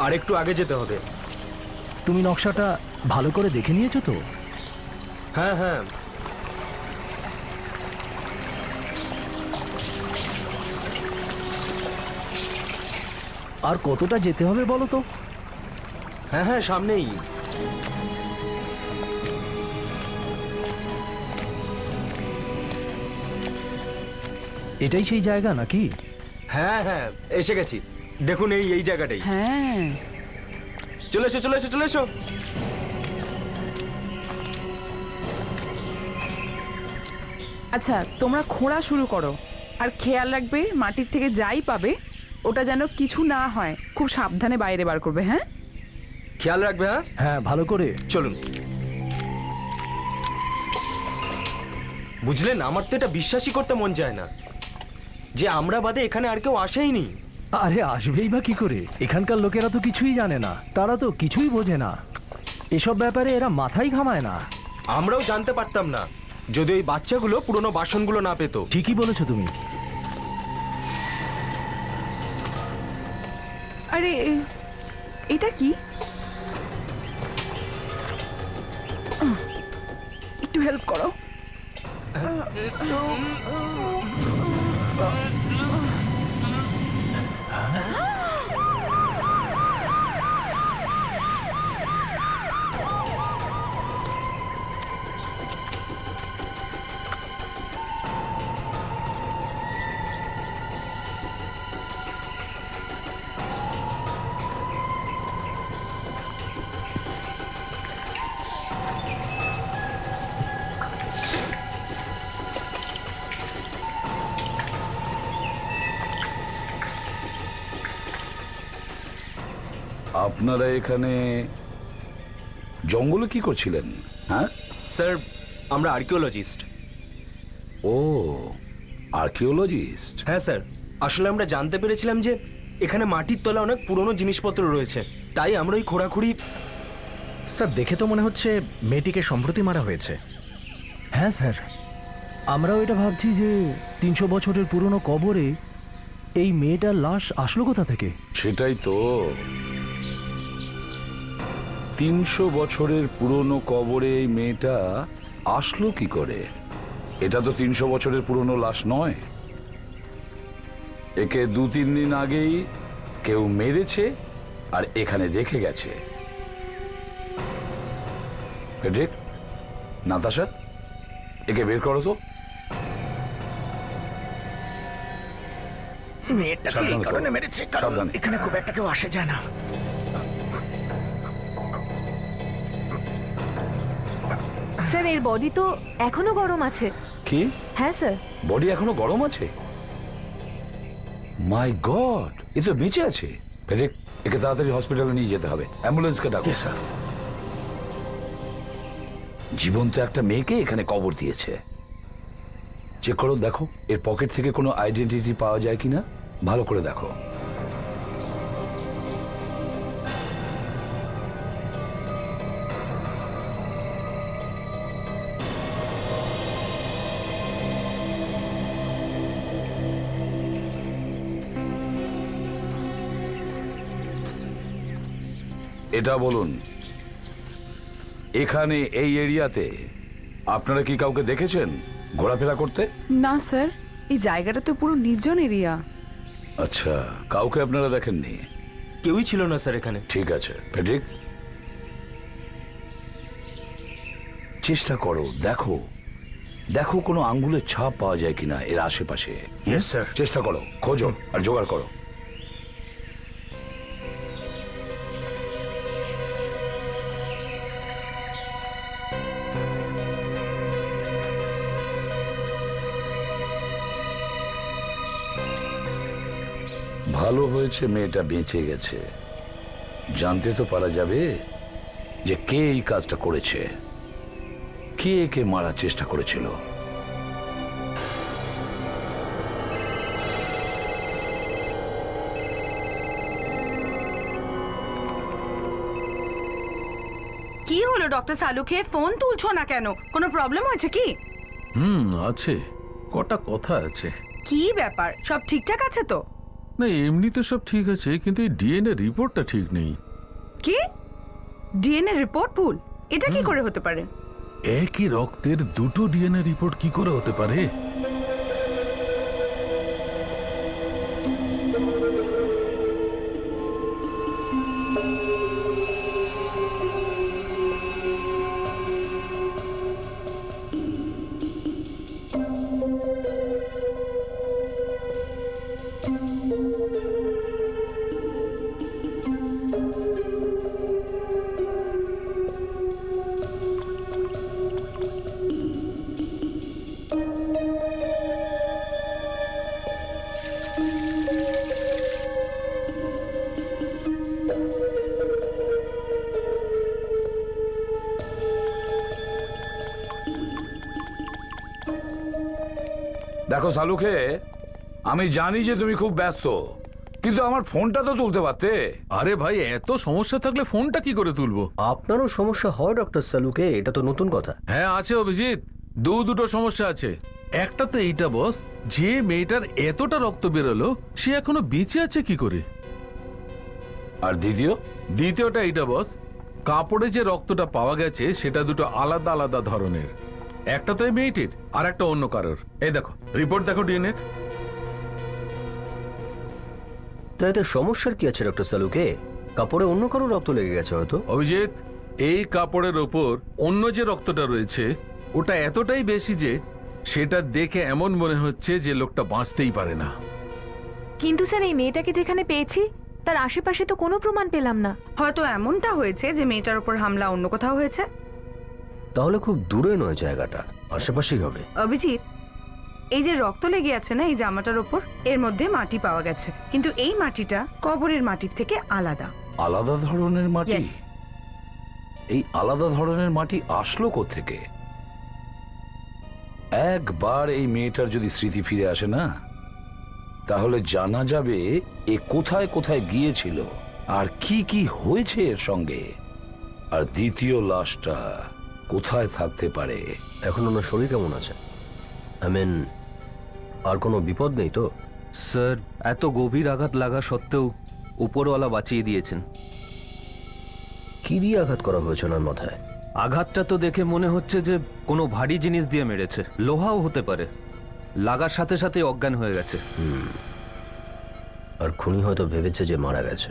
আর একটু আগে যেতে হবে। তুমি নকশাটা ভালো করে দেখে নিয়েছো তো? হ্যাঁ হ্যাঁ, আর কতটা যেতে হবে বলো তো? হ্যাঁ হ্যাঁ, সামনেই। এটাই সেই জায়গা নাকি? হ্যাঁ হ্যাঁ, এসে গেছি। দেখুন এই এই জায়গাটাই। হ্যাঁ, চলে এসো চলে এসো চলে এসো। আচ্ছা তোমরা খোঁড়া শুরু করো, আর খেয়াল রাখবে মাটির থেকে যাই পাবে ওটা যেন কিছু না হয়, খুব সাবধানে বাইরে বার করবে। হ্যাঁ, খেয়াল রাখবে। হ্যাঁ, হ্যাঁ ভালো করে। চলুন। বুঝলেন, আমার তো এটা বিশ্বাসই করতে মন চায় না যে আমরা বাদে এখানে আর কেউ আসেইনি। আরে আসবেই বা কি করে? এখানকার লোকেরা তো কিছুই জানে না, তারা তো কিছুই বোঝে না, এসব ব্যাপারে এরা মাথাই ঘামায় না। আমরাও জানতে পারতাম না যদি ওই বাচ্চাগুলো পুরনো বাসনগুলো না পেতো। ঠিকই বলেছো তুমি। আরে এটা কি? একটু হেল্প করো। আপনারা এখানে জঙ্গলে কি করছিলেন? হ্যাঁ স্যার, আমরা আর্কিওলজিস্ট। ও, আর্কিওলজিস্ট। হ্যাঁ স্যার, আসলে আমরা জানতে পেরেছিলাম যে এখানে মাটির তলা অনেক পুরনো জিনিসপত্র রয়েছে, তাই আমরা ওই খোঁড়াখুড়ি। স্যার, দেখে তো মনে হচ্ছে মেয়েটিকে সম্প্রতি মারা হয়েছে। হ্যাঁ স্যার, আমরাও এটা ভাবছি যে 300 বছরের পুরনো কবরে এই মেয়েটার লাশ আসলো কোথা থেকে। সেটাই তো, 300 বছরের পুরনো কবরে এই মেয়েটা আসলো কি করে? এটা তো 300 বছরের পুরনো লাশ নয়। একে 2-3 দিন আগেই কেউ মেরেছে আর এখানে রেখে গেছে। ফ্রেডরিক, নাতাশা, একে বের করো তো। মেয়েটাকে এই কারণে মেরেছে কারণ সাবধানে। এখানে খুব একটা কেউ আসে যায় না। স্যার, এর বডি তো এখনো গরম আছে। কি? হ্যাঁ স্যার। বডি এখনো গরম আছে? মাই গড, এ তো বেঁচে আছে। ফ্রেডরিক, একে তাড়াতাড়ি হসপিটালে নিয়ে যেতে হবে। অ্যাম্বুলেন্সকে ডাকো। স্যার। জীবন্ত একটা মেয়েকে এখানে কবর দিয়েছে। চেক করো, দেখো এর পকেট থেকে কোনো আইডেন্টিটি পাওয়া যায় কিনা। ভালো করে দেখো। এটা বলুন, এখানে এই এরিয়াতে আপনারা কি কাউকে দেখেছেন ঘোরাফেরা করতে? না স্যার, এই জায়গাটা তো পুরো নির্জন এরিয়া। আচ্ছা, কাউকে আপনারা দেখেননি? কেউই ছিল না স্যার এখানে। ঠিক আছে ফ্রেডরিক, চেষ্টা করো, দেখো দেখো কোনো আঙ্গুলের ছাপ পাওয়া যায় কিনা এর আশেপাশে। Yes sir. চেষ্টা করো, খোঁজো আর জোগাড় করো। ভালো হয়েছে মেয়েটা বেঁচে গেছে। জানতে তো পারা যাবে যে কে এই কাজটা করেছে, কে একে মারার চেষ্টা করেছিল। কি হলো ডক্টর সালুকে? ফোন তুলছো না কেন? কোনো প্রবলেম হয়েছে কি? আছে, কটা কথা আছে। কি ব্যাপার? সব ঠিকঠাক আছে তো? না এমনি তো সব ঠিক আছে, কিন্তু এই ডিএনএ রিপোর্টটা ঠিক নেই। কি ডিএনএ রিপোর্ট ভুল? এটা কি করে হতে পারে? একই রক্তের দুটো ডিএনএ রিপোর্ট কি করে হতে পারে? দেখো শালুকে, আমি জানি যে তুমি খুব ব্যস্ত, কিন্তু আমার ফোনটা তো তুলতে পারতে। আরে ভাই, এত সমস্যা থাকলে ফোনটা কি করে তুলবো? আপনারও সমস্যা হয় ডক্টর সালুকে, এটা তো নতুন কথা। হ্যাঁ আছে অভিজিৎ, দুটো সমস্যা আছে। একটা তো এইটা বস, যে মেয়েটার এতটা রক্ত বেরোলো সে এখনো বেঁচে আছে কি করে? আর দ্বিতীয়টা এইটা বস, কাপড়ে যে রক্তটা পাওয়া গেছে সেটা দুটো আলাদা আলাদা ধরনের। একটা তো এই মেয়েটির, আর একটা অন্য কারোর। এই দেখো রিপোর্ট, দেখো ডিএনএ। তাই তো সমস্যার কি আছে ডক্টর সালুকে? কাপড়ে অন্য কারো রক্ত লেগে গেছে হয়তো। অভিজিৎ, এই কাপড়ের ওপর অন্য যে রক্তটা রয়েছে ওটা এতটাই বেশি যে সেটা দেখে এমন মনে হচ্ছে যে লোকটা বাঁচতেই পারে না। কিন্তু স্যার এই মেয়েটাকে যেখানে পেয়েছি তার আশেপাশে তো কোনো প্রমাণ পেলাম না। হয়তো এমনটা হয়েছে যে মেয়েটার উপর হামলা অন্য কোথাও হয়েছে। তাহলে খুব দূরে নয় জায়গাটা, আশেপাশেই হবে। অভিজিৎ, এই যে রক্ত লেগে আছে না এই জামাটার উপর, এর মধ্যে মাটি পাওয়া গেছে, কিন্তু এই মাটিটা কবরের মাটির থেকে আলাদা। আলাদা ধরনের মাটি? Yes. এই আলাদা ধরনের মাটি আসলো কোত্থেকে? একবার এই মেয়েটার যদি স্মৃতি ফিরে আসে না, তাহলে জানা যাবে এ কোথায় কোথায় গিয়েছিল আর কি কি হয়েছে এর সঙ্গে। আর দ্বিতীয় লাশটা কোথায় থাকতে পারে? এখন ওনার শরীর কেমন আছে? আর কোনো বিপদ নেই তো? স্যার, এত গভীর আঘাত লাগা সত্ত্বেও উপরওয়ালা বাঁচিয়ে দিয়েছেন। কি দিয়ে আঘাত করা হয়েছে ওনার মাথায়? আঘাতটা তো দেখে মনে হচ্ছে যে কোনো ভারী জিনিস দিয়ে মেরেছে, লোহাও হতে পারে। লাগার সাথে সাথে অজ্ঞান হয়ে গেছে। আর খুনি হয়তো ভেবেছে যে মারা গেছে।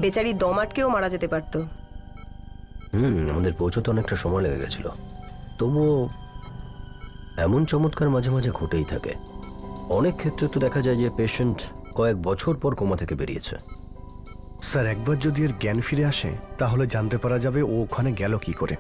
বেচারি দম আটকেও মারা যেতে পারতো। আমাদের পৌঁছতে অনেকটা সময় লেগে গেছিল। তবুও এমন চমৎকার মাঝে মাঝে ঘটেই থাকে। অনেক ক্ষেত্রে তো দেখা যায় যে পেশেন্ট কয়েক বছর পর কোমা থেকে বেরিয়েছে। স্যার, একবার যদি এর জ্ঞান ফিরে আসে তাহলে জানতে পারা যাবে ও ওখানে গেল কি করে।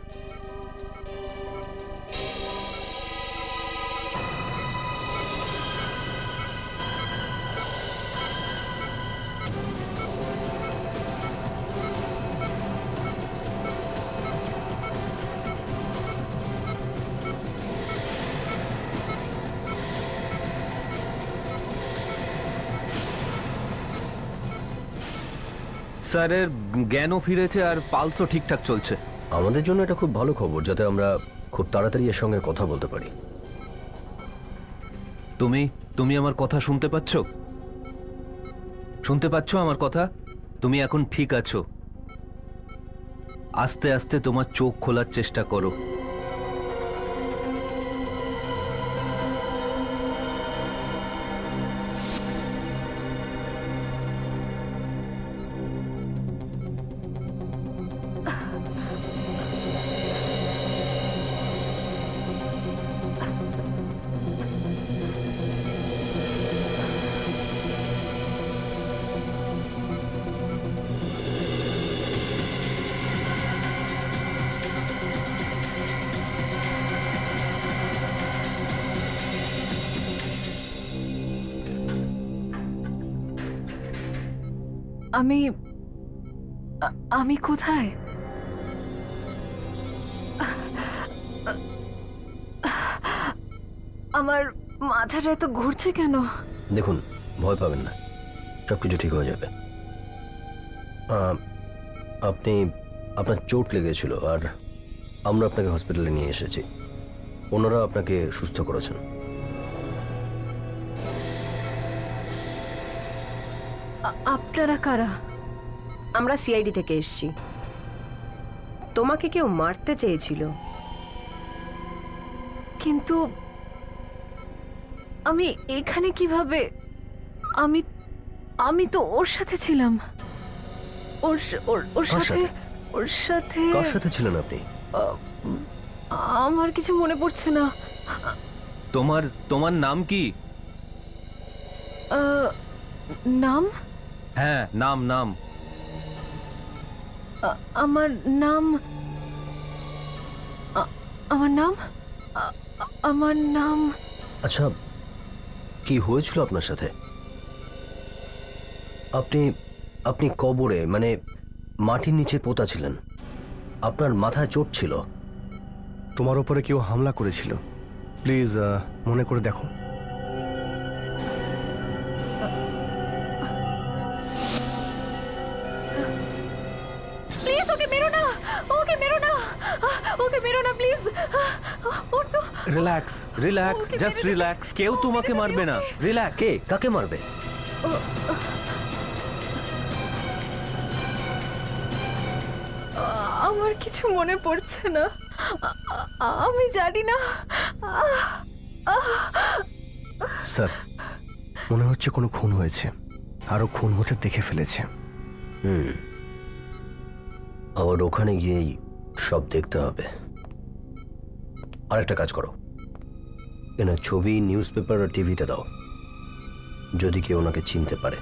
স্যারের জ্ঞানও ফিরেছে আর পালসও ঠিকঠাক চলছে। আমাদের জন্য এটা খুব ভালো খবর, যাতে আমরা খুব তাড়াতাড়ি এর সঙ্গে কথা বলতে পারি। তুমি আমার কথা শুনতে পাচ্ছ? শুনতে পাচ্ছ আমার কথা? তুমি এখন ঠিক আছো। আস্তে আস্তে তোমার চোখ খোলার চেষ্টা করো। আমি কোথায়? আমার মাথাটা এত ঘুরছে কেন? দেখুন, ভয় পাবেন না, সবকিছু ঠিক হয়ে যাবে। আপনার চোট লেগেছিল আর আমরা আপনাকে হসপিটালে নিয়ে এসেছি। ওনারা আপনাকে সুস্থ করেছেন। আপনারা কারা? আমরা সিআইডি থেকে এসেছি। তোমাকে কেউ মারতে চেয়েছিল। কিন্তু আমি এখানে কিভাবে? আমি আমি তো ওর সাথে ছিলাম। ওর ওর কার সাথে সাথে? ওর সাথে কার সাথে ছিলেন আপনি? আমার কিছু মনে পড়ছে না। তোমার তোমার নাম কি? নাম? হ্যাঁ, নাম নাম। আমার নাম আমার নাম আমার নাম আচ্ছা, কি হয়েছিল আপনার সাথে? আপনি আপনি কবরে, মানে মাটির নিচে পোতা ছিলেন। আপনার মাথায় চোট ছিল। তোমার উপরে কেউ হামলা করেছিল। প্লিজ মনে করে দেখো। প্লিজ ওকে মেরো না, ওকে মেরো না, ওকে মেরো না প্লিজ। ওর তো রিল্যাক্স রিল্যাক্স, ওকে জাস্ট মেরে দেবে। রিল্যাক্স। কেউ তোমাকে মেরে মারবে দেবে না। ওকে। রিল্যাক্স। কে কাকে মারবে? আমার কিছু মনে পড়ছে না। আমি জানি না। স্যার, মনে হচ্ছে কোনো খুন হয়েছে, আরো খুন হতে দেখে ফেলেছে। আবার ওখানে গিয়েই সব দেখতে হবে। আরেকটা কাজ করো, এনার ছবি নিউজ পেপার আর টিভিতে দাও, যদি কেউ ওনাকে চিনতে পারে।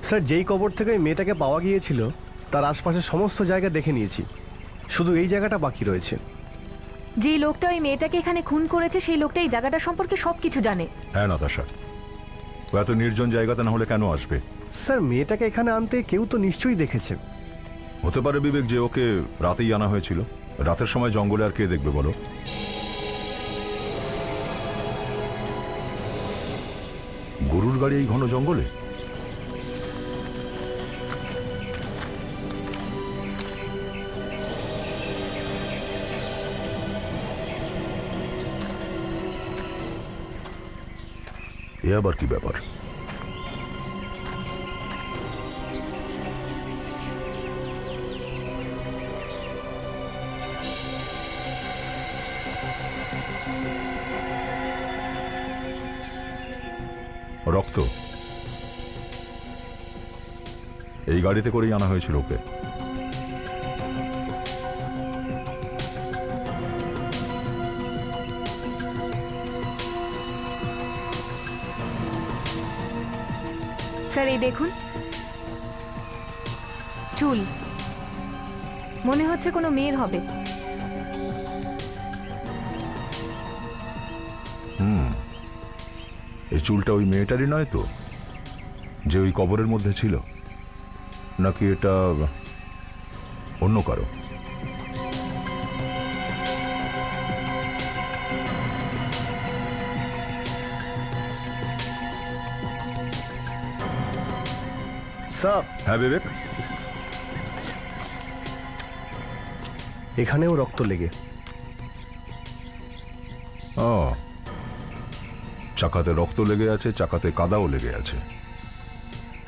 স্যার, যেই কবর থেকে ওই মেয়েটাকে পাওয়া গিয়েছিল তার আশপাশের সমস্ত জায়গা দেখে নিয়েছি, শুধু এই জায়গাটা বাকি রয়েছে। যে লোকটা ওই মেয়েটাকে এখানে খুন করেছে সেই লোকটা এই জায়গাটা সম্পর্কে সবকিছু জানে। হ্যাঁ নাতাশা, ও এত নির্জন জায়গাতে না হলে কেন আসবে? স্যার, মেয়েটাকে এখানে আনতে কেউ তো নিশ্চয়ই দেখেছে। হতে পারে বিবেক যে ওকে রাতেই আনা হয়েছিল। রাতের সময় জঙ্গলে আর কে দেখবে বলো? গরুর গাড়ি এই ঘন জঙ্গলে? এ আবার কি ব্যাপার? রক্ত এই গাড়িতে করেই আনা হয়েছিল ওকে। স্যার এই দেখুন, চুল মনে হচ্ছে কোনো মেয়ের হবে। এই চুলটা ওই মেয়েটারই নয় তো, যে ওই কবরের মধ্যে ছিল? নাকি এটা অন্য কারো? স্যার, হ্যাঁ বিবেক, এখানেও রক্ত লেগে। ও, চাকাতে রক্ত লেগে আছে, চাকাতে কাদাও লেগে আছে।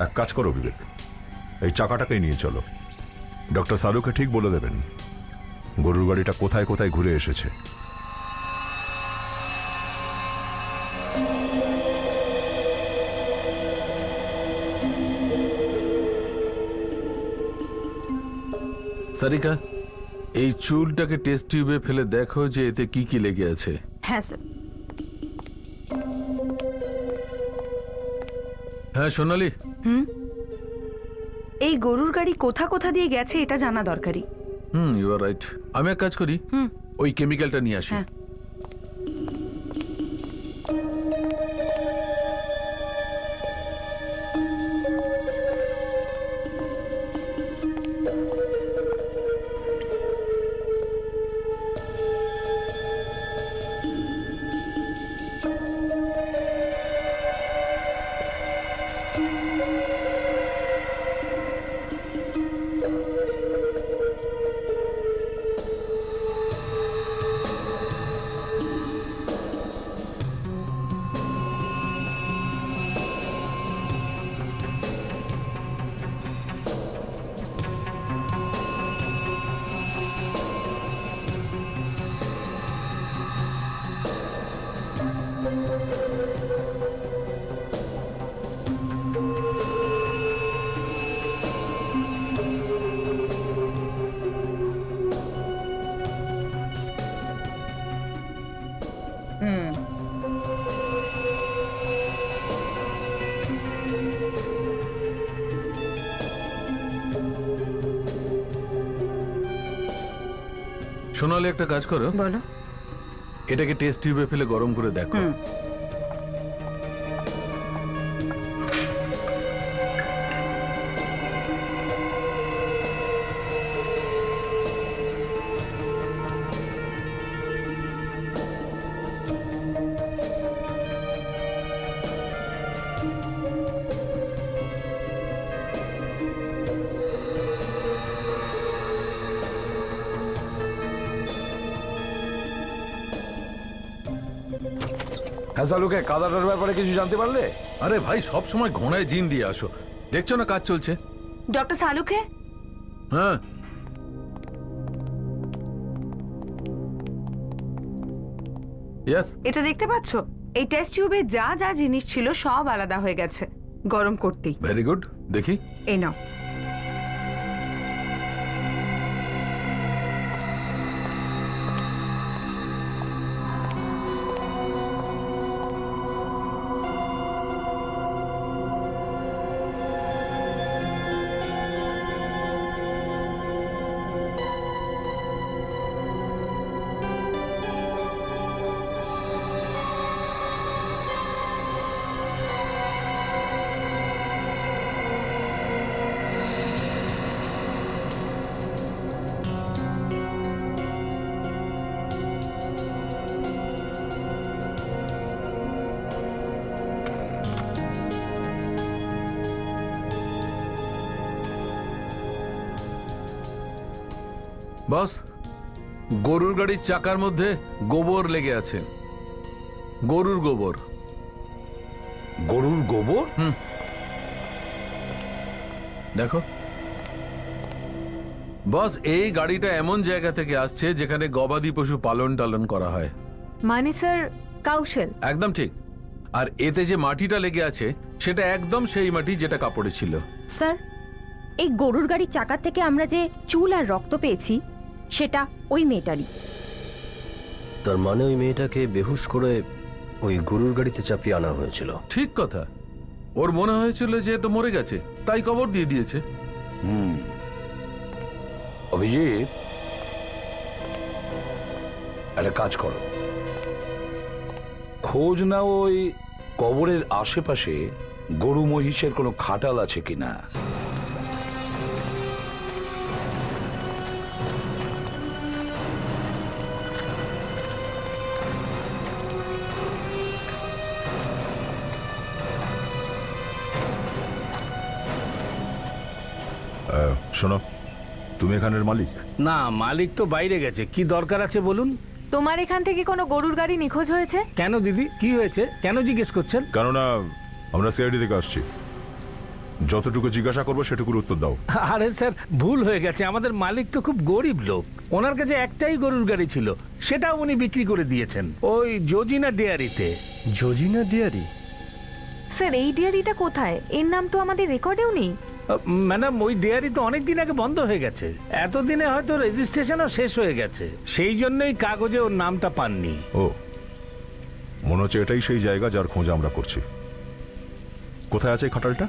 এক কাজ করো বিবেক, এই চাকাটাকেই নিয়ে চলো। ডক্টর সালুকে ঠিক বলে দেবেন গরুর গাড়িটা কোথায় কোথায় ঘুরে এসেছে। সারিকা, এই চুলটাকে টেস্ট টিউবে ফেলে দেখো যে এতে কি কি লেগে আছে। হ্যাঁ স্যার। হ্যাঁ সোনালি, এই গরুর গাড়ি কোথা কোথা দিয়ে গেছে এটা জানা দরকারি। You are right. আমি এক কাজ করি, ওই কেমিক্যালটা নিয়ে আসি। হ্যাঁ। সোনালি একটা কাজ করো, বলো। এটাকে টেস্ট টিউবে ফেলে গরম করে দেখো। হ্যাঁ সালুকে, কাদাটার ব্যাপারে কিছু জানতে পারলে? আরে ভাই, সব সময় ঘোড়ায় জিন দিয়ে আসো, দেখছো না কাজ চলছে। ডক্টর সালুকে, হ্যাঁ, ইয়েস। এটা দেখতে পাচ্ছো? এই টেস্ট টিউবে যা যা জিনিস ছিল সব আলাদা হয়ে গেছে গরম করতেই। ভেরি গুড, দেখি। এই নাও। বস, গরুর গাড়ির চাকার মধ্যে গোবর লেগে আছে। গরুর গোবর। গরুর গোবর? দেখো বস, এই গাড়িটা এমন জায়গা থেকে আসছে যেখানে গবাদি পশু পালন টালন করা হয়। মানে স্যার, কাউশেল? একদম ঠিক। আর এতে যে মাটিটা লেগে আছে সেটা একদম সেই মাটি যেটা কাপড়ে ছিল। স্যার, এই গরুর গাড়ির চাকা থেকে আমরা যে চুল আর রক্ত পেয়েছি সেটা ওই মেয়েটারই। তার মানে ওই মেয়েটাকে বেহুশ করে ওই গরুর গাড়িতে চাপিয়ে আনা হয়েছিল। ঠিক কথা। ওর মনে হয়েছিল যে তো মরে গেছে, তাই কবর দিয়ে দিয়েছে। অভিজিৎ, একটা কাজ করো, খোঁজ নাও ওই কবরের আশেপাশে গরু মহিষের কোনো খাটাল আছে কিনা। শোনো, তুমি এখানের মালিক? না, মালিক তো বাইরে গেছে। কি দরকার আছে বলুন? তোমার এখান থেকে কোনো গরুর গাড়ি নিখোঁজ হয়েছে? কেন দিদি, কি হয়েছে? কেন জিজ্ঞেস করছেন? কেননা আমরা সিআইডি থেকে আসছি, যতটুকু জিজ্ঞাসা করবো সেটুকুর উত্তর দাও। আরে স্যার, ভুল হয়ে গেছে। আমাদের মালিক তো খুব গরিব লোক। ওনার কাছে একটাই গরুর গাড়ি ছিল, সেটাও উনি বিক্রি করে দিয়েছেন ওই জজিনা ডেয়ারিতে। জজিনা ডেয়ারি? স্যার, এই ডিয়ারিটা কোথায়? এর নাম তো আমাদের রেকর্ডেও নেই। ম্যাডাম, ওই ডেয়ারি তো অনেকদিন আগে বন্ধ হয়ে গেছে। এতদিনে হয়তো রেজিস্ট্রেশনও শেষ হয়ে গেছে, সেই জন্যই কাগজে ওর নামটা পাননি। ও, মনে হচ্ছে এটাই সেই জায়গা যার খোঁজ আমরা করছি। কোথায় আছে এই খাটালটা?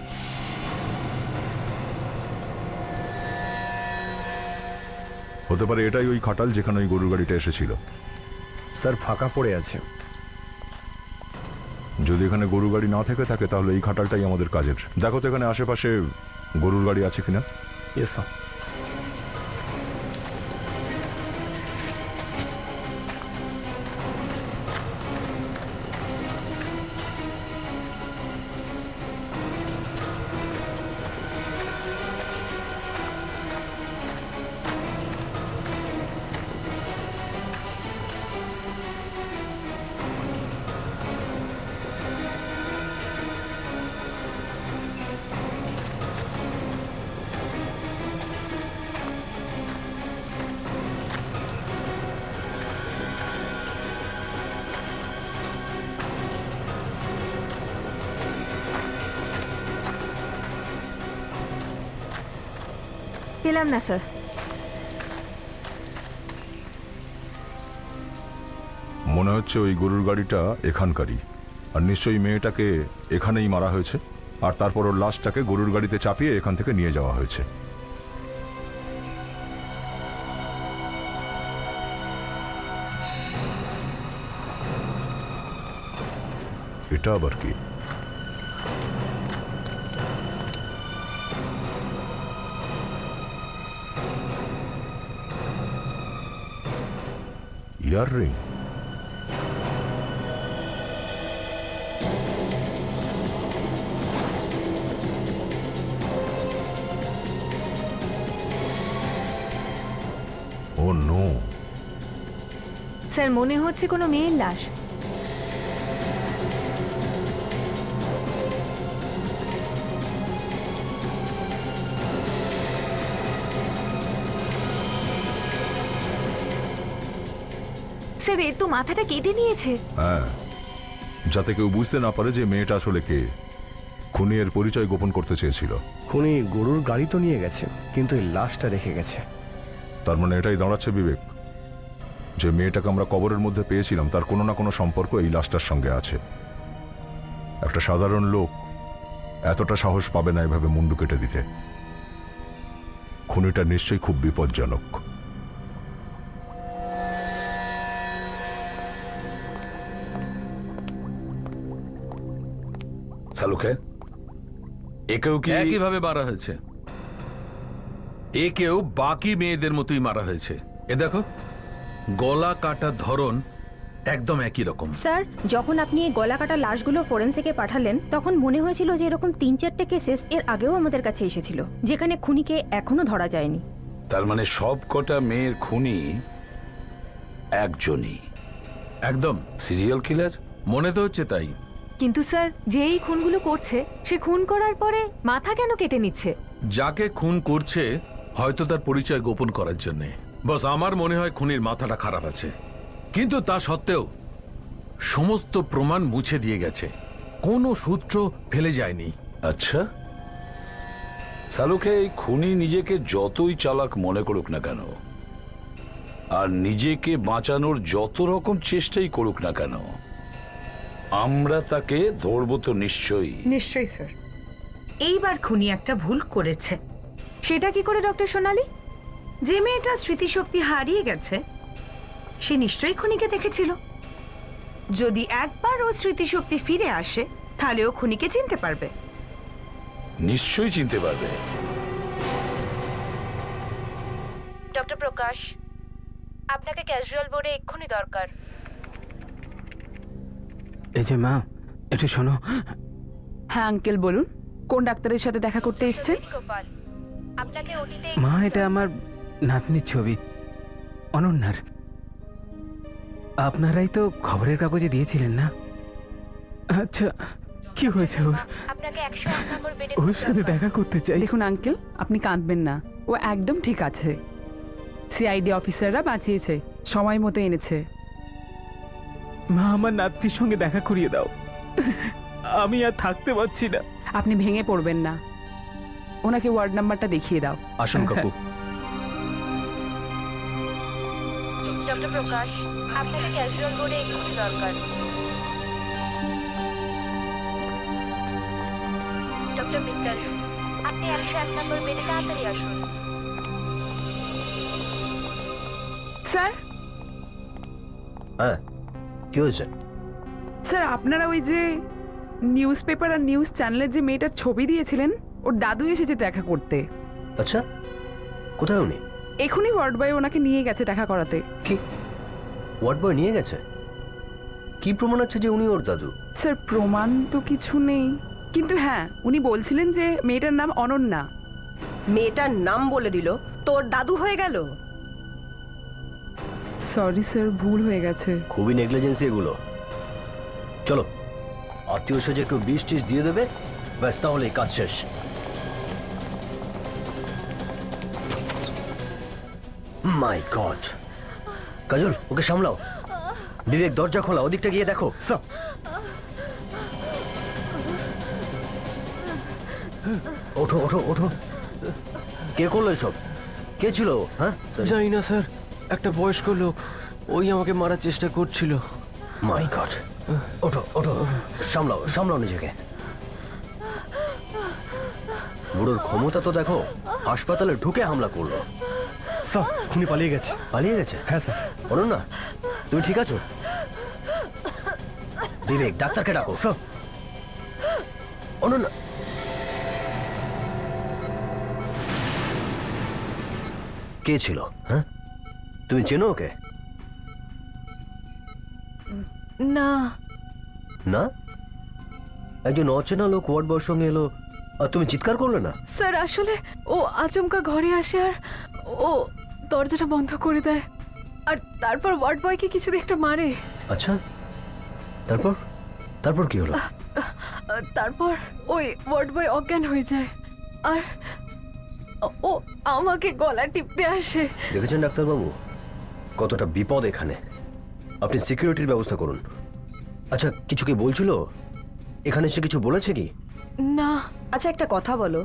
হতে পারে এটাই ওই খাটাল যেখানে ওই গরুর গাড়িটা এসেছিল। স্যার, ফাঁকা পড়ে আছে। যদি এখানে গরু গাড়ি না থেকে থাকে তাহলে এই খাটালটাই আমাদের কাজের। দেখো তো এখানে আশেপাশে গরুর গাড়ি আছে কিনা। Yes sir. পেলাম না স্যার। মনে হচ্ছে ওই গরুর গাড়িটা এখানকারই, আর নিশ্চয়ই মেয়েটাকে এখানেই মারা হয়েছে, আর তারপর ওর লাশটাকে গরুর গাড়িতে চাপিয়ে এখান থেকে নিয়ে যাওয়া হয়েছে। এটা আবার কি? ইয়াররিং? ও নো! স্যার মনে হচ্ছে কোনো মেয়ের লাশ। স্যার এর তো মাথাটা কেটে নিয়েছে। হ্যাঁ, যাতে কেউ বুঝতে না পারে যে মেয়েটা আসলে কে। খুনি এর পরিচয় গোপন করতে চেয়েছিল। খুনি গরুর গাড়ি তো নিয়ে গেছে, কিন্তু এই লাশটা রেখে গেছে। তার মানে এটাই দাঁড়াচ্ছে বিবেক, যে মেয়েটাকে আমরা কবরের মধ্যে পেয়েছিলাম তার কোনো না কোনো সম্পর্ক এই লাশটার সঙ্গে আছে। একটা সাধারণ লোক এতটা সাহস পাবে না এভাবে মুন্ডু কেটে দিতে। খুনিটা নিশ্চয়ই খুব বিপজ্জনক। সালুকে, একেও কি একইভাবে মারা হয়েছে। একেও বাকি মেয়েদের মতোই মারা হয়েছে। এ দেখো, গলা কাটার ধরন একদম একই রকম। স্যার, যখন আপনি এই গলা কাটা লাশগুলো ফরেন্সিকে পাঠালেন তখন মনে হয়েছিল যে এরকম 3-4টে কেসেস এর আগেও আমাদের কাছে এসেছিল, যেখানে খুনিকে এখনো ধরা যায়নি। তার মানে সব কটা মেয়ের খুনি একজনই? একদম সিরিয়াল কিলার মনে তো হচ্ছে তাই। কিন্তু স্যার যে এই খুনগুলো করছে সে খুন করার পরে মাথা কেন কেটে নিচ্ছে? যাকে খুন করছে হয়তো তার পরিচয় গোপন করার জন্য। বস, আমার মনে হয় খুনির মাথাটা খারাপ আছে, কিন্তু তা সত্ত্বেও সমস্ত প্রমাণ মুছে দিয়ে গেছে, কোনো সূত্র ফেলে যায়নি। আচ্ছা, সালুকে, এই খুনি নিজেকে যতই চালাক মনে করুক না কেন আর নিজেকে বাঁচানোর যত রকম চেষ্টাই করুক না কেন, আমরা তাকে ধরবো তো নিশ্চয়ই। নিশ্চয়ই স্যার। এইবার খুনি একটা ভুল করেছে। সেটা কি করে ডক্টর সোনালি? যে মেয়েটা স্মৃতিশক্তি হারিয়ে গেছে সে নিশ্চয়ই খুনিকে দেখেছিল। যদি একবার ও স্মৃতিশক্তি ফিরে আসে তাহলে ও খুনিকে চিনতে পারবে। নিশ্চয়ই চিনতে পারবে। ডক্টর প্রকাশ, আপনাকে ক্যাজুয়াল বোর্ডে এক্ষুনি দরকার। এই যে মা, একটু শোনো। হ্যাঁ আঙ্কেল বলুন, কোন ডাক্তারের সাথে দেখা করতে এসেছেন? গোপাল, আপনাকে ওটিতে মা, এটা আমার নাতনির ছবি, অনন্যার। আপনারাই তো খবরের কাগজে দিয়েছিলেন না? আচ্ছা, কি হয়েছে ওর? আপনাকে 108 নম্বর বেডে ওর সাথে দেখা করতে চাই। দেখুন আঙ্কেল, আপনি কাঁদবেন না, ও একদম ঠিক আছে। সিআইডি অফিসাররা বাঁচিয়েছে, সময় মতো এনেছে। মা, আমার নাতনির সঙ্গে দেখা করিয়ে দাও, আমি আর থাকতে পারছি না। আপনি ভেঙে পড়বেন না, ওনাকে ওয়ার্ড নাম্বারটা দেখিয়ে দাও। আসুন কাকু। ডক্টর প্রকাশ, আপনাকে ক্যাজুয়াল বোর্ডে এক্ষুনি দরকার। ডক্টর মিত্তল, আপনি 108 নম্বর বেডে তাড়াতাড়ি আসুন। স্যার, হ্যাঁ, কি হয়েছে? স্যার আপনারা ওই যে নিউজ পেপার আর নিউজ চ্যানেলের যে মেয়েটার ছবি দিয়েছিলেন, ওর দাদু এসেছে দেখা করতে। আচ্ছা, কোথায় উনি? এখনই ওয়ার্ড বয় ওনাকে নিয়ে গেছে দেখা করাতে। কি ওয়ার্ড বয় নিয়ে গেছে? কি প্রমাণ আছে যে উনি ওর দাদু? স্যার প্রমাণ তো কিছু নেই, কিন্তু হ্যাঁ উনি বলছিলেন যে মেয়েটার নাম অনন্যা। মেয়েটার নাম বলে দিল, তোর দাদু হয়ে গেল। সরি স্যার, ভুল হয়ে গেছে। খুবই নেগলিজেন্সি এগুলো। চলো, আত্মীয় স্বজন কেউ 20-30 দিয়ে দেবে, ব্যাস, তাহলেই কাজ শেষ। মাই গড! কাজল, ওকে সামলাও। বিবেক, দরজা খোলা, ওদিকটা গিয়ে দেখো। ওঠো ওঠো ওঠো। কে করলো এসব? কে ছিল? হ্যাঁ, জানি না স্যার, একটা বয়স্ক লোক, ওই আমাকে মারার চেষ্টা করছিল। মাই গড! ওঠো ওঠো, সামলাও সামলাও নিজেকে। বুড়োর ক্ষমতা তো দেখো, হাসপাতালে ঢুকে হামলা করলো। স্যার, খুনি পালিয়ে গেছে। পালিয়ে গেছে? হ্যাঁ স্যার। অনন্যা, তুমি ঠিক আছো? বিবেক, ডাক্তারকে ডাকো। স্যার অনন্যা, কে ছিল? হ্যাঁ, তুমি চেনো ওকে? না না, একজন অচেনা লোক ওয়ার্ড বয়ের সঙ্গে এলো আর তুমি চিৎকার করলে না? স্যার, আসলে ও আচমকা ঘরে আসে আর ও দরজাটা বন্ধ করে দেয়, আর তারপর ওয়ার্ড বয়কে কিছু একটা মারে। আচ্ছা, তারপর তারপর কি হলো? তারপর ওই ওয়ার্ড বয় অজ্ঞান হয়ে যায় আর ও আমাকে গলা টিপতে আসে। দেখেছেন ডাক্তারবাবু, কতটা বিপদ এখানে। আপনি সিকিউরিটির ব্যবস্থা করুন। আচ্ছা, কিছু কি বলছিল? এখানে সে কিছু বলেছে কি? না। আচ্ছা, একটা কথা বলো,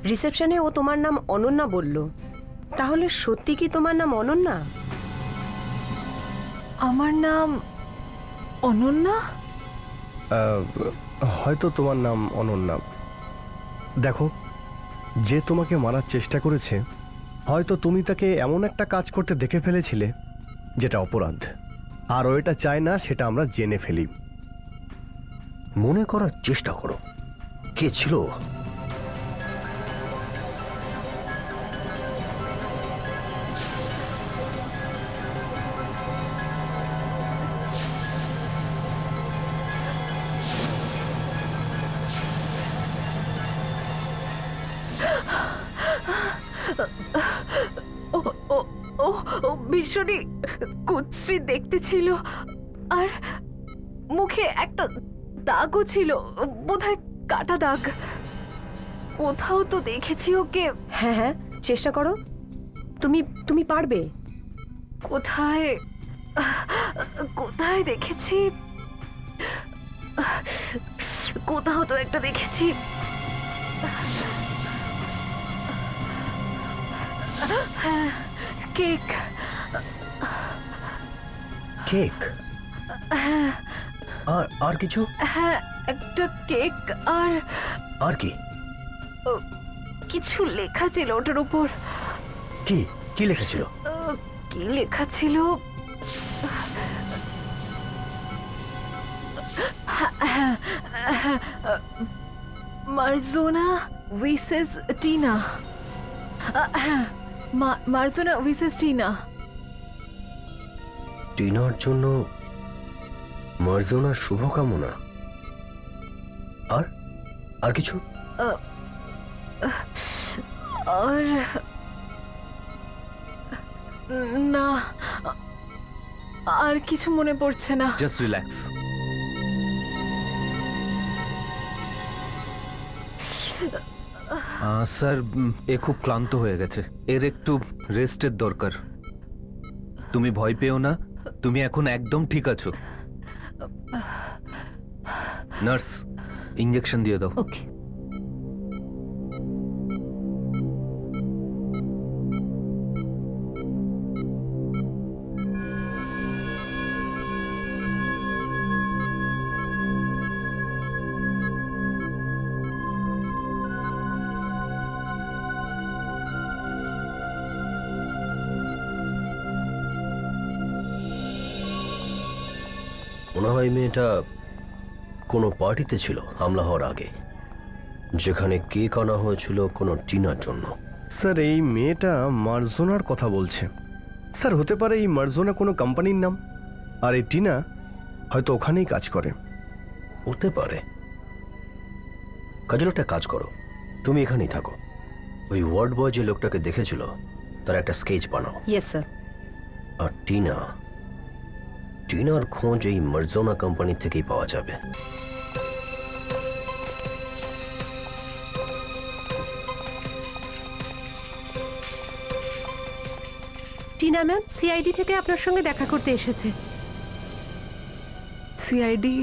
রিসেপশনে ও তোমার নাম অনন্যা বলল, তাহলে সত্যি কি তোমার নাম অনন্যা? আমার নাম অনন্যা? হয়তো তোমার নাম অনন্যা। দেখো, যে তোমাকে মারার চেষ্টা করেছে, হয়তো তুমি তাকে এমন একটা কাজ করতে দেখে ফেলেছিলে যেটা অপরাধ, আর ও এটা চায় না সেটা আমরা জেনে ফেলি। মনে করার চেষ্টা করো, কে ছিল? ও ও ও ও ভীষণই কুৎসি দেখতে ছিল, আর মুখে একটা দাগও ছিল, বোধহয় কাটা দাগ। কোথাও তো দেখেছি ওকে। হ্যাঁ হ্যাঁ, চেষ্টা করো, তুমি তুমি পারবে। কোথায় কোথায় দেখেছি? কোথাও তো একটা দেখেছি। হ্যাঁ, কেক। কেক? হ্যাঁ। আর কিছু? হ্যাঁ, একটা কেক আর আর কি? কিছু লেখা ছিল ওটার উপর। কি কি লেখা ছিল? কি লেখা ছিল? মার্জোনা উইসেস টিনা। হ্যাঁ, মার্জোনা উইসেস টিনা। টিনার জন্য মার্জোনার শুভকামনা। আর আর কিছু? আর না, আর কিছু মনে পড়ছে না। Just relax. স্যার, এ খুব ক্লান্ত হয়ে গেছে, এর একটু রেস্টের দরকার। তুমি ভয় পেও না, তুমি এখন একদম ঠিক আছো। নার্স, ইঞ্জেকশন দিয়ে দাও। ওকে। মনে হয় মেয়েটা কোনো পার্টিতে ছিল হামলা হওয়ার আগে, যেখানে কেক আনা হয়েছিল কোনো টিনার জন্য। স্যার, এই মেয়েটা মার্জোনার কথা বলছে। স্যার, হতে পারে এই মার্জোনা কোনো কোম্পানির নাম, আর এই টিনা হয়তো ওখানেই কাজ করে। হতে পারে। কাজল, একটা কাজ করো, তুমি এখানেই থাকো। ওই ওয়ার্ড বয় যে লোকটাকে দেখেছিল তার একটা স্কেচ বানাও। Yes sir. আর টিনার খোঁজ এই মার্জোনা কোম্পানি থেকেই পাওয়া যাবে। টিনা ম্যাম সিআইডি থেকে আপনার সঙ্গে দেখা করতে এসেছে। সিআইডি?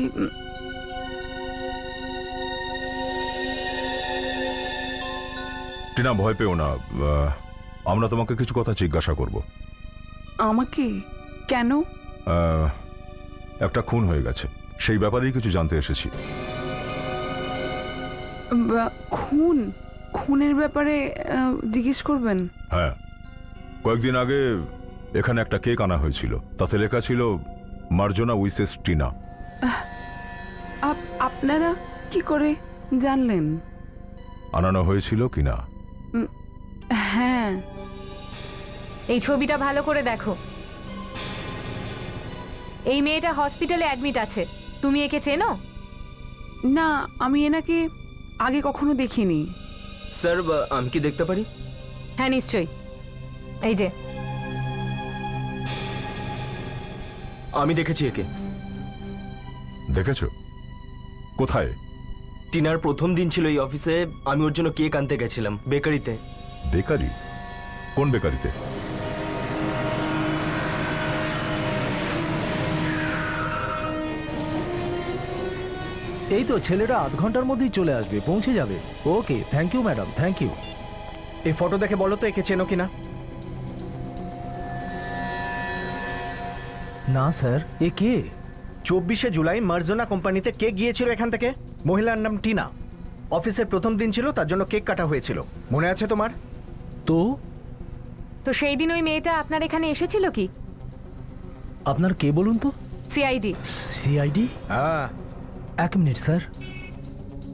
টিনা, ভয় পেও না, আমরা তোমাকে কিছু কথা জিজ্ঞাসা করব। আমাকে? কেন? একটা খুন হয়ে গেছে, সেই ব্যাপারেই কিছু জানতে এসেছি। খুন? খুনের ব্যাপারে জিজ্ঞেস করবেন? হ্যাঁ, কয়েকদিন আগে এখানে একটা কেক আনা হয়েছিল, তাতে লেখা ছিল মার্জোনা উইসেস টিনা। দাদা কি করে জানলেন? আনানো হয়েছিল কিনা? হ্যাঁ। এই ছবিটা ভালো করে দেখো। এই মেয়েটা হসপিটালে অ্যাডমিট আছে। তুমি একে চেনো? না, আমি এনাকে আগে কখনো দেখিনি। স্যার আমি কি দেখতে পারি? হ্যাঁ নিশ্চয়ই। এই যে আমি দেখেছি একে। দেখেছো? কোথায়? টিনার প্রথম দিন ছিল এই অফিসে, আমি ওর জন্য কেক আনতে গেছিলাম বেকারিতে। বেকারি? কোন বেকারিতে? এই তো ছেলেটা আধ ঘন্টার মধ্যেই চলে আসবে, পৌঁছে যাবে। Okay, thank you madam, thank you. এই ফটো দেখে বলো তো একে চেনো কিনা? না স্যার, এ কে? 24শে জুলাই মার্জনা কোম্পানিতে কেক গিয়েছিল এখান থেকে। মহিলার নাম টিনা। অফিসের প্রথম দিন ছিল, তার জন্য কেক কাটা হয়েছিল। মনে আছে তোমার? তো তো সেই দিন ওই মেয়েটা আপনার এখানে এসেছিল কি? আপনার কে বলুন তো? সিআইডি। সিআইডি? হ্যাঁ। এক মিনিট স্যার।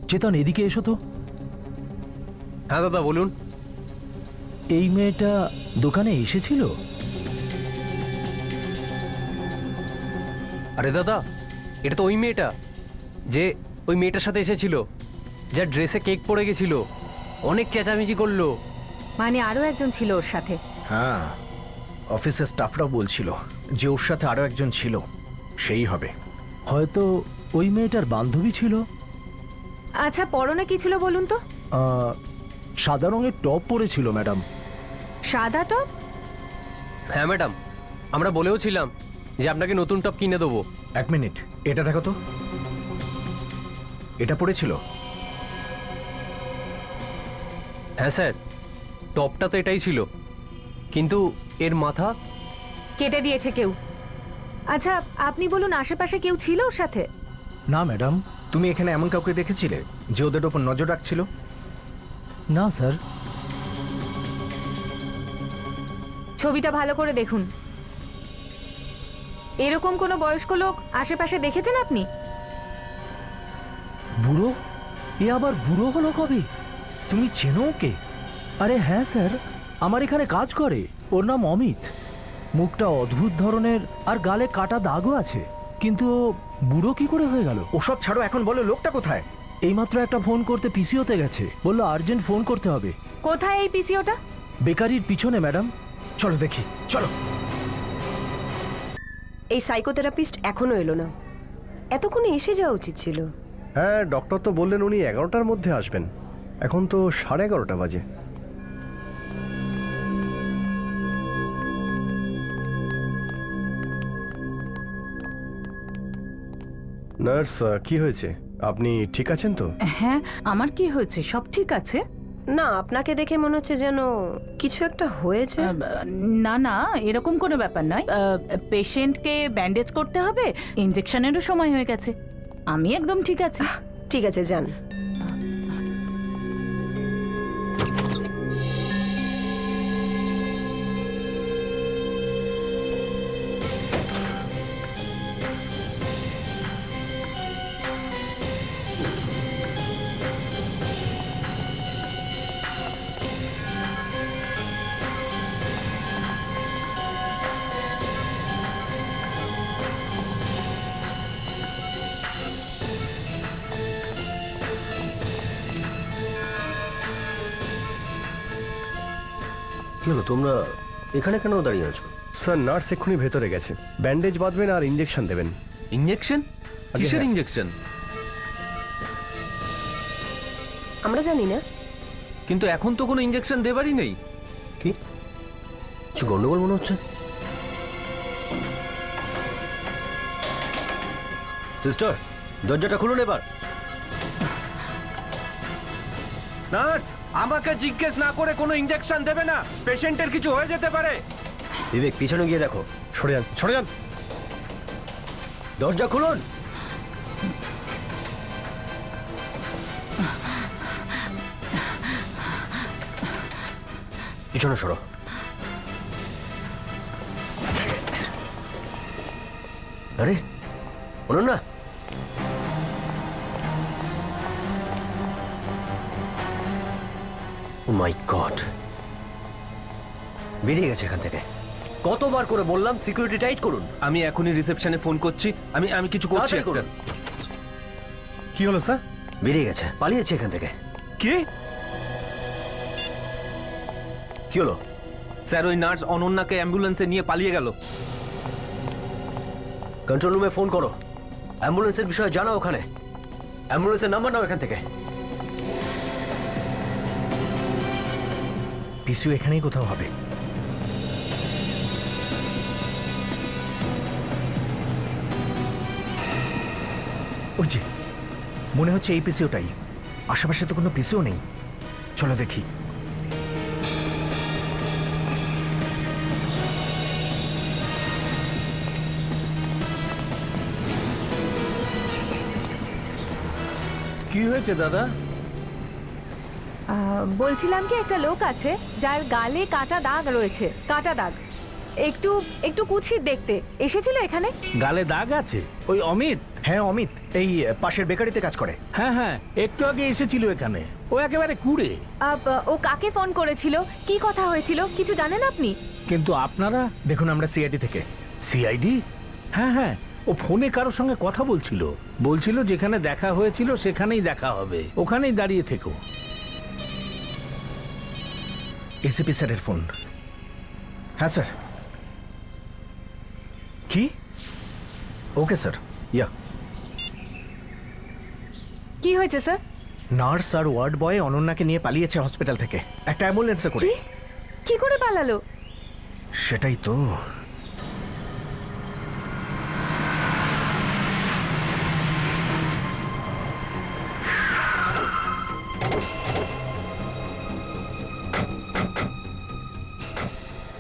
চেতন, এদিকে এসো তো। হ্যাঁ দাদা বলুন। এই মেয়েটা দোকানে এসেছিল? আরে দাদা, এটা তো ওই মেয়েটা যে ওই মেয়েটার সাথে এসেছিল, যার ড্রেসে কেক পড়ে গেছিল, অনেক চেঁচামেচি করলো। মানে আরো একজন ছিল ওর সাথে? হ্যাঁ, অফিসের স্টাফরাও বলছিল যে ওর সাথে আরো একজন ছিল, সেই হবে। হয়তো ওই মেয়েটার বান্ধবী ছিল। আচ্ছা, পরনে কি ছিল বলুন তো? সাদা রঙের টপ পরেছিল ম্যাডাম। সাদা টপ? হ্যাঁ ম্যাডাম, আমরা বলেও ছিলাম যে আপনাকে নতুন টপ কিনে দেবো। এক মিনিট, এটা দেখো তো। এটা পড়েছিল? হ্যাঁ স্যার, টপটা তো এটাই ছিল, কিন্তু এর মাথা কেটে দিয়েছে কেউ। আচ্ছা আপনি বলুন, আশেপাশে কেউ ছিল ওর সাথে? না ম্যাডাম। তুমি এখানে এমন কাউকে দেখেছিলে যে ওদের ওপর নজর রাখছিল? না স্যার। ছবিটা ভালো করে দেখুন। এরকম কোনো বয়স্ক লোক আশেপাশে দেখেছেন আপনি? বুড়ো? এ আবার বুড়ো হলো কবে? তুমি চেনো ওকে? আরে হ্যাঁ স্যার, আমার এখানে কাজ করে। ওর নাম অমিত। মুখটা অদ্ভুত ধরনের আর গালে কাটা দাগও আছে, কিন্তু ও বুড়ো কি করে হয়ে গেল? ওসব ছাড়ো, এখন বলো লোকটা কোথায়? এইমাত্র একটা ফোন করতে পিসিওতে গেছে, বললো আর্জেন্ট ফোন করতে হবে। কোথায় এই পিসিওটা? বেকারির পিছনে ম্যাডাম। চলো দেখি, চলো। এই সাইকোথেরাপিস্ট এখনো এলো না। এতক্ষণে এসে যাওয়া উচিত ছিল। হ্যাঁ, ডক্টর তো বললেন উনি 11টার মধ্যে আসবেন। এখন তো 11:30 বাজে। নার্স, কি হয়েছে? আপনি ঠিক আছেন তো? হ্যাঁ, আমার কি হয়েছে? সব ঠিক আছে। না, আপনাকে দেখে মনে হচ্ছে যেন কিছু একটা হয়েছে। না না, এরকম কোনো ব্যাপার নয়। পেশেন্টকে ব্যান্ডেজ করতে হবে, ইনজেকশনেরও সময় হয়ে গেছে। আমি একদম ঠিক আছি। ঠিক আছে, যান। কি হলো, তোমরা এখানে কেন দাঁড়িয়ে আছো? স্যার, নার্স এক্ষুনি ভেতরে গেছে। ব্যান্ডেজ বাঁধবেন আর ইঞ্জেকশন দেবেন। ইঞ্জেকশন? কিসের হ্যাঁ। ইঞ্জেকশন? আমরা জানি না। কিন্তু এখন তো কোনো ইঞ্জেকশন দেবারই নেই। কি কিছু গন্ডগোল মনে হচ্ছে। সিস্টার, দরজাটা খুলুন এবার। নার্স, আমাকে জিজ্ঞেস না করে কোনো ইঞ্জেকশন দেবে না। পেশেন্টের কিছু হয়ে যেতে পারে। বিবেক, পিছনে গিয়ে দেখো। সরে যান, সরে যান। দরজা খুলুন। পিছনে সরো। আরে অনন্যা, মাই গড, বেরিয়ে গেছে এখান থেকে। কতবার করে বললাম সিকিউরিটি টাইট করুন। আমি এখনই রিসেপশনে ফোন করছি। আমি কিছু করছি তাড়াতাড়ি একটা। করুন। কি হলো স্যার? বেরিয়ে গেছে, পালিয়েছে এখান থেকে। কি? কি হলো? স্যার, ওই নার্স অনন্যাকে অ্যাম্বুলেন্সে নিয়ে পালিয়ে গেল। কন্ট্রোল রুমে ফোন করো, অ্যাম্বুলেন্সের বিষয়ে জানাও ওখানে। অ্যাম্বুলেন্সের নাম্বার নাও এখান থেকে। পিসু এখানেই কোথাও হবে। ওই যে, মনে হচ্ছে এই পিসিওটাই। আশেপাশে তো কোনো পিসিও নেই। চলো দেখি। কি হয়েছে দাদা? বলছিলাম কি, একটা লোক আছে যার গালে কাটা দাগ রয়েছে, কাটা দাগ, একটু একটু কুৎসিত দেখতে, এসেছিল এখানে। গালে দাগ আছে? ওই অমিত? হ্যাঁ অমিত, এই পাশের বেকারিতে কাজ করে। হ্যাঁ হ্যাঁ, একটু আগে এসেছিল এখানে। ও একেবারে কুড়ে। ও কাকে ফোন করেছিল, কি কথা হয়েছিল, কিছু জানেন আপনি? কিন্তু আপনারা? দেখুন, আমরা সিআইডি থেকে। সিআইডি? হ্যাঁ হ্যাঁ, ও ফোনে কারোর সঙ্গে কথা বলছিল যেখানে দেখা হয়েছিল সেখানেই দেখা হবে, ওখানেই দাঁড়িয়ে থেকো। এসিপি স্যারের ফোন। হ্যাঁ স্যার। কি? ওকে স্যার, ইয়া। কি হয়েছে স্যার? নার্স আর ওয়ার্ড বয় অনন্যাকে নিয়ে পালিয়েছে হসপিটাল থেকে একটা অ্যাম্বুলেন্সে করে। কি করে পালালো? সেটাই তো।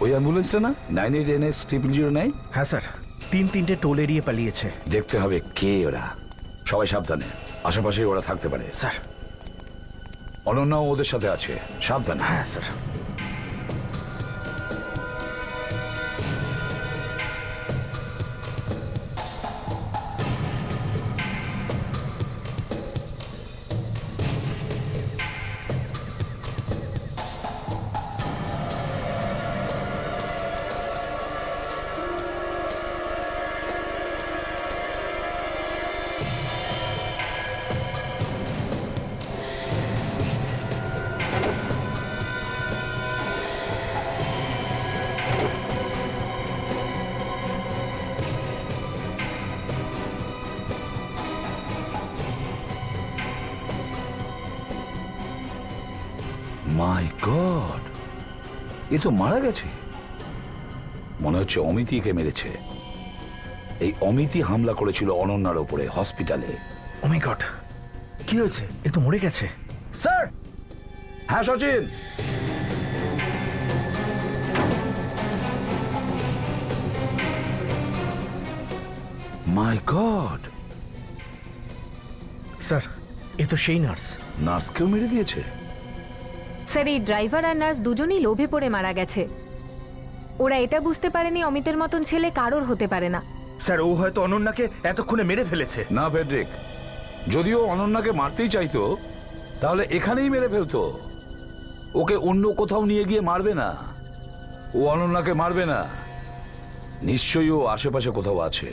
ওই অ্যাম্বুলেন্সটা না, 98NX009? হ্যাঁ স্যার, 3-3টে টোল এড়িয়ে পালিয়েছে। দেখতে হবে কে ওরা। সবাই সাবধানে, আশেপাশে ওরা থাকতে পারে। স্যার, অনন্যাও ওদের সাথে আছে, সাবধানে। হ্যাঁ স্যার। মাই গড, এ তো মারা গেছে। মনে হচ্ছে অমিতই একে মেরেছে। এই অমিতই হামলা করেছিল অনন্যার ওপরে হসপিটালে। ও মাই গড, কি হয়েছে? এ তো মরে গেছে। স্যার। হ্যাঁ সচিন। মাই গড। স্যার, এ তো সেই নার্স। নার্সকেও মেরে দিয়েছে? স্যার, এই ড্রাইভার আর নার্স দুজনেই লোভে পড়ে মারা গেছে। ওরা এটা বুঝতে পারেনি অমিতের মতন ছেলে কারোর হতে পারে না। স্যার, ও হয়তো অনন্যাকে এতক্ষণে মেরে ফেলেছে। না ফেডরিক, যদিও অনন্যাকে মারতেই চাইতো তাহলে এখানেই মেরে ফেলতো। ওকে অন্য কোথাও নিয়ে গিয়ে মারবে না। ও অনন্যাকে মারবে না। নিশ্চয়ই ও আশেপাশে কোথাও আছে,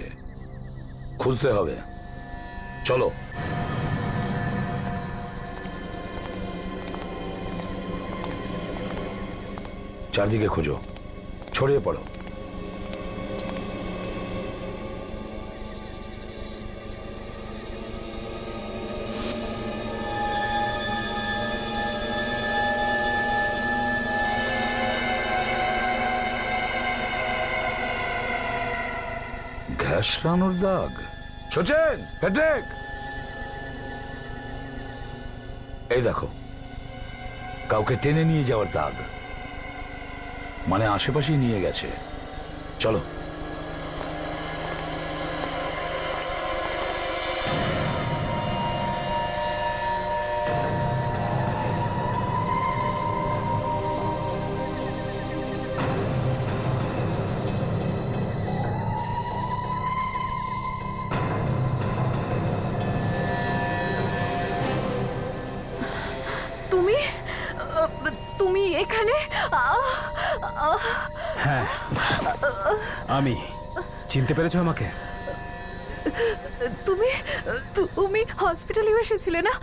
খুঁজতে হবে। চলো। চারদিকে খোঁজো, ছড়িয়ে পড়ো। ঘ্যাসরানোর দাগ। সচিন, প্যাট্রিক, এই দেখো, কাউকে টেনে নিয়ে যাওয়ার দাগ। মানে আশেপাশেই নিয়ে গেছে। চলো। তুমি তুমি এখানে হ্যাঁ আমি। চিনতে পেরেছো আমাকে? তুমি তুমি হসপিটালে এসেছিলে না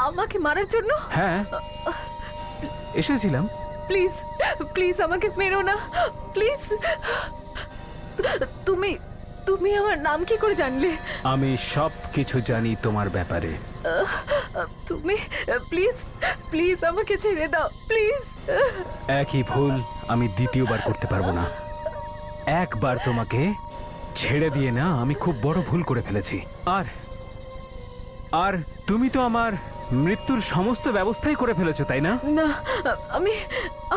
আমাকে মারার জন্য? হ্যাঁ এসেছিলাম। প্লিজ প্লিজ আমাকে মেরো না প্লিজ। তুমি তুমি আমার নাম কি করে জানলে? আমি সব কিছু জানি তোমার ব্যাপারে। তুমি প্লিজ প্লিজ আমাকে ছেড়ে দাও প্লিজ। একই ভুল আমি দ্বিতীয়বার করতে পারবো না। একবার তোমাকে ছেড়ে দিয়ে না আমি খুব বড় ভুল করে ফেলেছি। আর আর তুমি তো আমার মৃত্যুর সমস্ত ব্যবস্থাই করে ফেলেছো, তাই না? না আমি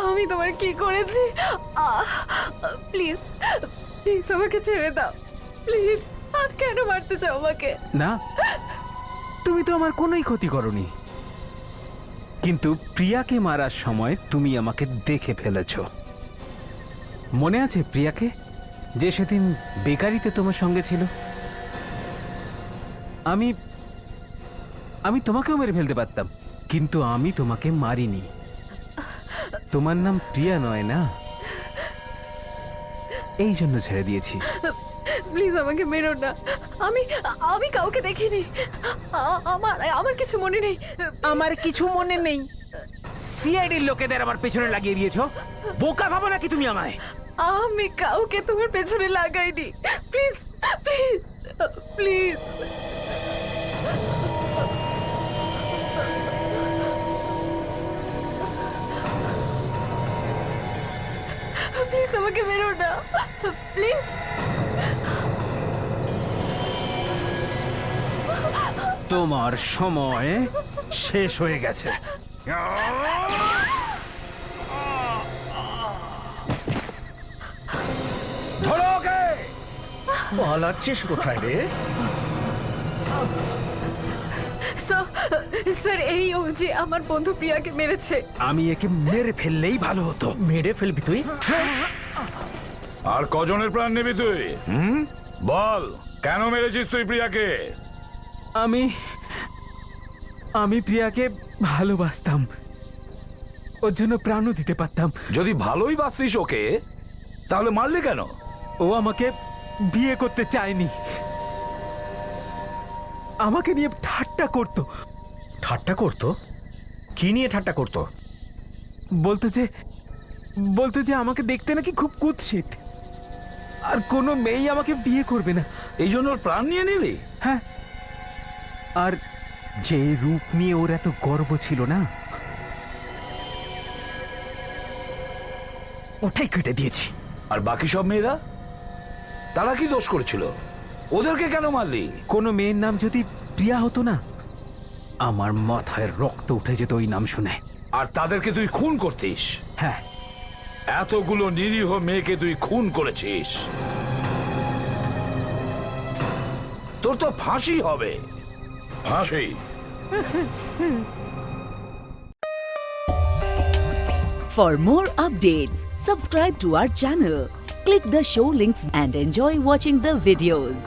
আমি তোমার কি করেছি? প্লিজ প্লিজ আমাকে ছেড়ে দাও প্লিজ। আর কেন মারতে চাও আমাকে? না, তুমি তো আমার কোনোই ক্ষতি করনি, কিন্তু প্রিয়াকে মারার সময় তুমি আমাকে দেখে ফেলেছ। মনে আছে প্রিয়াকে, যে সেদিন বেকারিতে তোমার সঙ্গে ছিল? আমি আমি তোমাকেও মেরে ফেলতে পারতাম, কিন্তু আমি তোমাকে মারিনি। তোমার নাম প্রিয়া নয় না, এই জন্য ছেড়ে দিয়েছি। প্লিজ আমাকে মেরো না। আমি আমি কাউকে দেখিনি। আমার আমার কিছু মনে নেই। আমার কিছু মনে নেই? সিআইডির লোকেদের আমার পেছনে লাগিয়ে দিয়েছো। বোকা ভাবো নাকি তুমি আমায়? আমি কাউকে তোমার পেছনে লাগাইনি। Please please please. প্লিজ আমাকে মেরো না প্লিজ। তোমার সময় শেষ হয়ে গেছে। ধরো ওকে! পালাচ্ছিস কোথায় রে? স্যার এই ও যে আমার বন্ধু প্রিয়াকে মেরেছে। আমি একে মেরে ফেললেই ভালো হতো। মেরে ফেলবি তুই? আর কজনের প্রাণ নিবি তুই? বল, কেন মেরেছিস তুই প্রিয়াকে? আমি আমি প্রিয়াকে ভালোবাসতাম, ওর জন্য প্রাণও দিতে পারতাম। যদি ভালোই বাসতিস ওকে, তাহলে মারলি কেন? ও আমাকে বিয়ে করতে চায়নি, আমাকে নিয়ে ঠাট্টা করতো। ঠাট্টা করতো? কি নিয়ে ঠাট্টা করতো? বলতো যে আমাকে দেখতে নাকি খুব কুৎসিত, আর কোনো মেয়েই আমাকে বিয়ে করবে না। এই জন্য ওর প্রাণ নিয়ে নিলি? হ্যাঁ, আর যে রূপ নিয়ে ওর এত গর্ব ছিল না, ওটাই কেটে দিয়েছি। আর বাকি সব মেয়েরা, তারা কি দোষ করেছিল? ওদেরকে কেন মারলি? কোনো মেয়ের নাম যদি প্রিয়া হতো না, আমার মাথায় রক্ত উঠে যেত ওই নাম শুনে। আর তাদেরকে তুই খুন করতিস? হ্যাঁ, এতগুলো নিরীহ মেয়েকে তুই খুন করেছিস। তোর তো ফাঁসি হবে, ফাঁসি। For more updates, subscribe to our channel, click the show links and enjoy watching the videos.